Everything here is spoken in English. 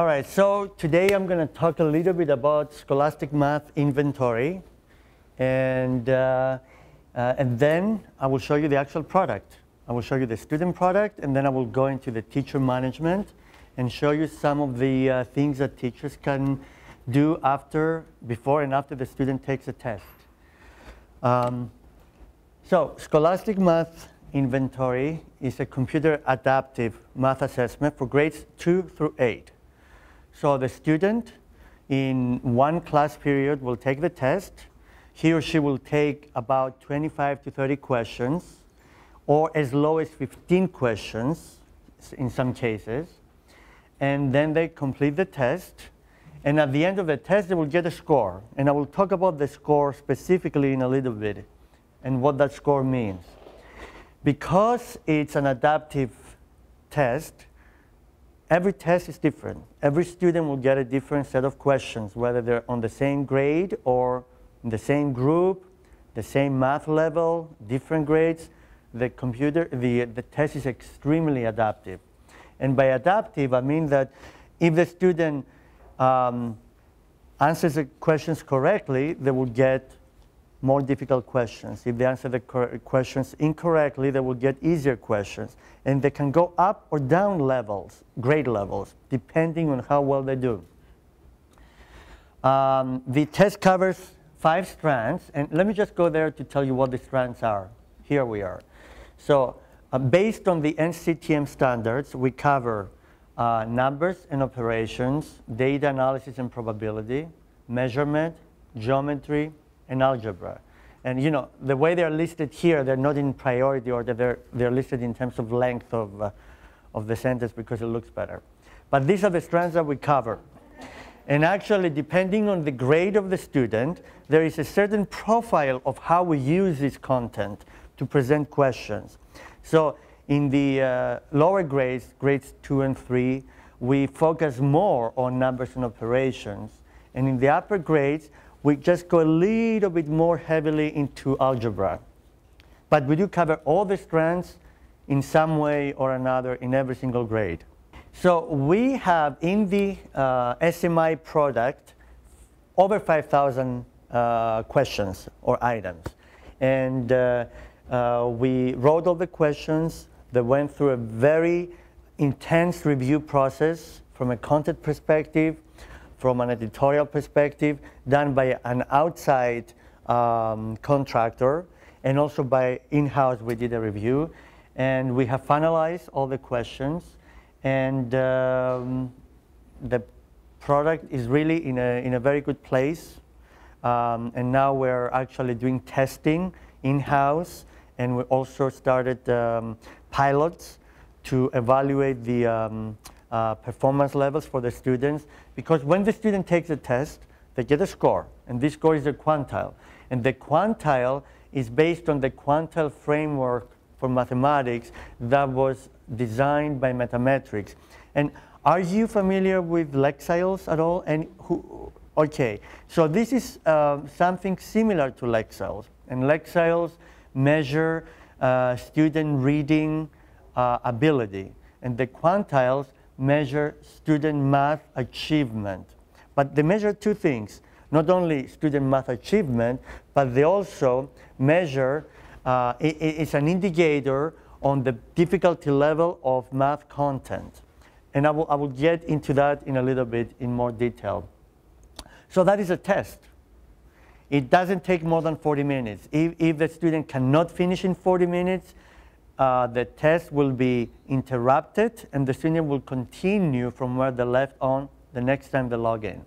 All right, so today I'm going to talk a little bit about Scholastic Math Inventory, and then I will show you the actual product. I will show you the student product, and then I will go into the teacher management and show you some of the things that teachers can do before and after the student takes a test. So Scholastic Math Inventory is a computer adaptive math assessment for grades 2 through 8. So the student in one class period will take the test. He or she will take about 25 to 30 questions, or as low as 15 questions in some cases. And then they complete the test. And at the end of the test, they will get a score. And I will talk about the score specifically in a little bit and what that score means. Because it's an adaptive test, every test is different. Every student will get a different set of questions, whether they're on the same grade or in the same group, the same math level, different grades. The test is extremely adaptive. And by adaptive, I mean that if the student answers the questions correctly, they will get more difficult questions. If they answer the questions incorrectly, they will get easier questions. And they can go up or down levels, grade levels, depending on how well they do. The test covers 5 strands. And let me just go there to tell you what the strands are. Here we are. So based on the NCTM standards, we cover numbers and operations, data analysis and probability, measurement, geometry, and algebra. And you know, the way they're listed here, they're not in priority order, they're listed in terms of length of the sentence because it looks better. But these are the strands that we cover. And actually, depending on the grade of the student, there is a certain profile of how we use this content to present questions. So in the lower grades, grades 2 and 3, we focus more on numbers and operations. And in the upper grades, we just go a little bit more heavily into algebra. But we do cover all the strands in some way or another in every single grade. So we have in the SMI product over 5,000 questions or items. And we wrote all the questions that went through a very intense review process from a content perspective, from an editorial perspective, done by an outside contractor, and also by in-house we did a review. And we have finalized all the questions, and the product is really in a very good place. And now we're actually doing testing in-house, and we also started pilots to evaluate the performance levels for the students, because when the student takes a test, they get a score, and this score is a quantile. And the quantile is based on the quantile framework for mathematics that was designed by Metametrics. And are you familiar with Lexile at all? And okay, so this is something similar to Lexile. And Lexile measure student reading ability, and the quantiles measure student math achievement. But they measure 2 things, not only student math achievement, but they also measure, it's an indicator on the difficulty level of math content. And I will get into that in a little bit in more detail. So that is a test. It doesn't take more than 40 minutes. If the student cannot finish in 40 minutes, the test will be interrupted, and the student will continue from where they left on the next time they log in.